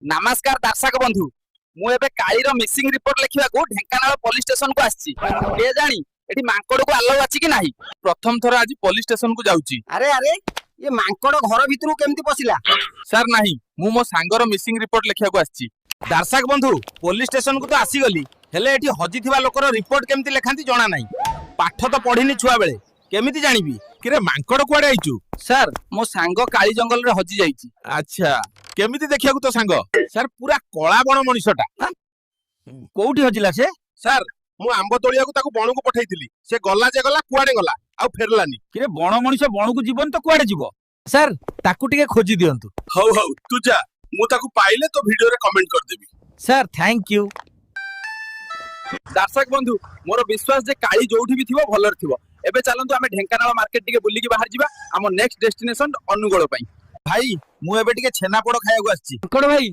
नमस्कार दर्शक बंधु मु एबे कालीर मिसिंग रिपोर्ट लेखिबा को ढेंकानाल पुलिस स्टेशन को आछि के जानी एठी मांकड़ को आलो अछि कि नाही। प्रथम थर आज पुलिस स्टेशन को जाउची। अरे अरे ये मांकड़ घर भितर केमती पसिला? सर नाही मु मो सांगर मिसिंग रिपोर्ट लेखिया को आछि। दर्शक बंधु पुलिस स्टेशन को तो आसी गली हेले एठी हजिथिबा लोकर रिपोर्ट केमती लेखांती जणा नाही। पाठ तो पढिनी छुआ बेले केमिति जानिबी किरे मांकड़ कुआडे आइचू? सर मो सांग काली जंगल रे हजि जाईची। अच्छा केमिति देखिया को तो सांग? सर पूरा कळा बण मनिषटा। कोउठी हजिला से? सर मु आंब तोलिया को ताको बण को पठाइतिली से गला जे गला कुआडे गला आ फेरलानी। किरे बण मनिष बण को जीवन तो कुआडे जीवो? सर ताकू टिके खोजी दियंतु। हौ हौ तू जा मु ताको पाइले तो वीडियो रे कमेंट कर देबी। Sir thank you. दर्शक बंधु मोर विश्वास जे काली जोठी भी थिबो भलर थिबो। एबे चलंतु आमे ढेंकानाल मार्केट टिके बुल्ली के बाहर जीवा। आम नेक्स्ट डेस्टिनेशन अनुगुल पई। भाई मु एबे टिके छेना पोड़ खाया को आछि। कोड भाई